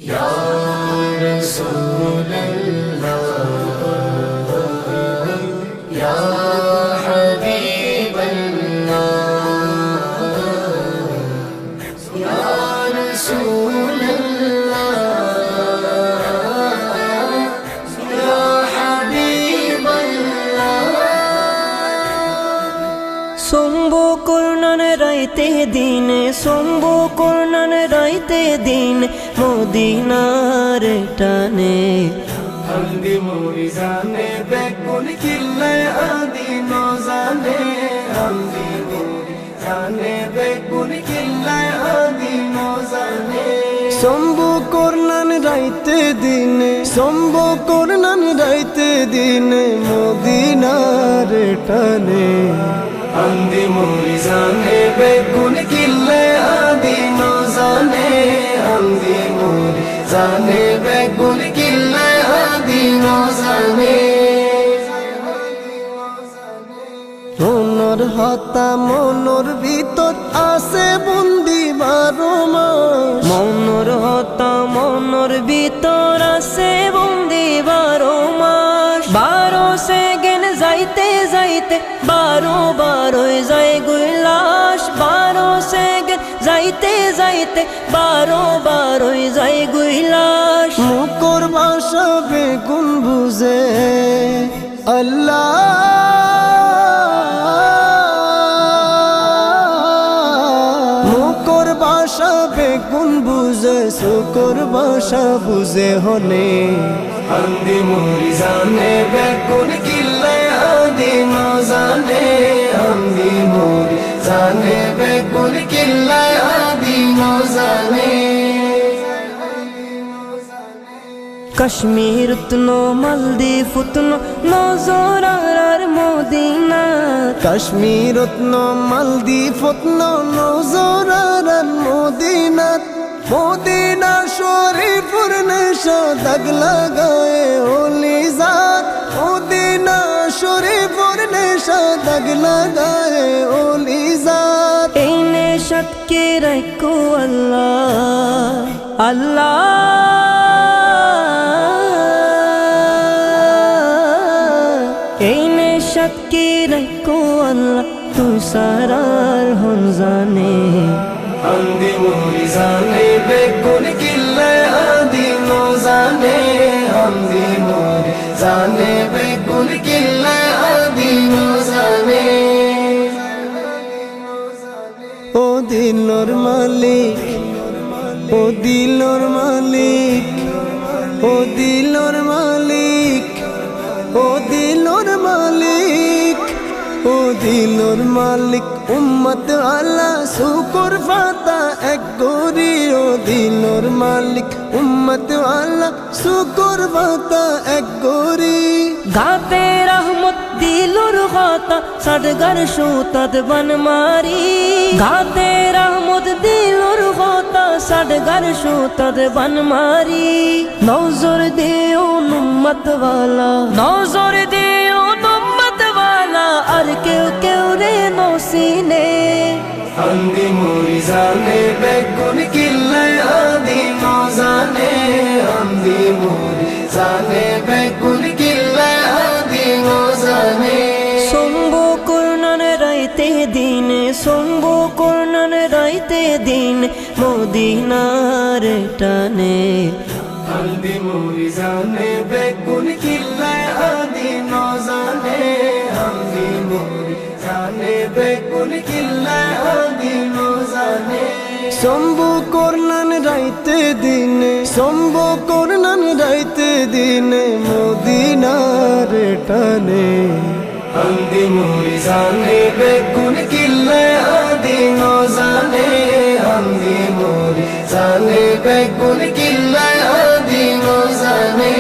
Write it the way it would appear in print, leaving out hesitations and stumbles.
या रसूल अल्लाह या हबीब अल्लाह या रसूल अल्लाह या हबीब अल्लाह। सोम्बो कुरनान राइते दिन, सोम्बो कुरनान राइते दिन, मदीनार टाने हल्दी मोरी जाने बेकुन किल्ले आदि नो जाने, हल्दी मोरी जाने बेकुन किल्ले आदि नो जाने। सोम्बो कुरनान राइते दिन, सोम्बो कुरनान राइते दिन, मदीनार टाने हल्दी मोरी जाने बेकुन किल्ले आदि नो जाने, हल्दी मोरी जाने बेकुन किल्ले आदि नो जाने। মনর হতা মনর ভিতর আছে বন্দি 12 মাস, মনর হতা মনর ভিতর আছে বন্দি 12 মাস। 12 সেকেন্ড যাইতে যাইতে 12 যায় গুইলাস, 12 সেকেন্ড যাইতে যাইতে 12 যায় গুইলাস। মুকর ভাষা বেগুন বুঝে আল্লাহ, মুকর ভাষা বেগুন বুঝে শুকর ভাষা বুঝে হনে। हल्दी मोरी जाने बेकुन किल्ले आदि नो जाने, हल्दी मोरी जाने बेकुन किल्ले आदि नो जाने। কাশ্মীর উতনো মালদ্বীপ উতনো নজরার মদিনা, কাশ্মীর রত্ন মালদ্বীপ রত্ন নজরার মদিনাত, মদিনা শরীফুর নেশা দাগ লাগায়ে ওলি জাত, মদিনা শরীফুর নেশা দাগ লাগায়ে ওলি জাত। এই নেশাত কে রাখো আল্লাহ আল্লাহ, এই নেশাত কে রাখো আল্লাহ, তুই সারার হন জানে। हल्दी मोरी जाने बेकुन किल्ले आदि नो जाने, हल्दी मोरी जाने बेकुन किल्ले आदि नो जाने। ও দিলর মালিক, ও দিলর মালিক, ও দিলর মালিক, ও দিলর মালিক, ও দিলর মালিক উম্মত আলা শুকর ফাতা এক গরি। ও দিলর মালিক উম্মত আলা শুকর ফাতা এক গরি। গাতে রহমত দিলুর কথা সদগর সুতত বন মারি, গাতে রহমত দিলুর কথা সদগর সুতত বন মারি। নজর দিও উম্মত ওয়ালা, নজর দিও উম্মত ওয়ালা, আর কেউ কেউ রে নসিনে। हल्दी मोरी जाने बेकुन किल्ले आदि नो जाने, हल्दी मोरी जाने बेकुन किल्ले आदि नो जाने। सोम्बो कुरनान राइते दिन, सोम्बो कुरनान राइते दिन, मदीनार टाने हल्दी मोरी जाने बेकुन किल्ले आदि नो जाने, हल्दी मोरी जाने बेकुन किल्ले आदि नो जाने। সম্বো করনান রাইতে দিনে, সম্বো করনান রাইতে দিনে, মদিনার টানে हल्दी मोरी जाने बेकुन किल्ले आदि नो जाने, हल्दी मोरी जाने बेकुन किल्ले आदि नो जाने।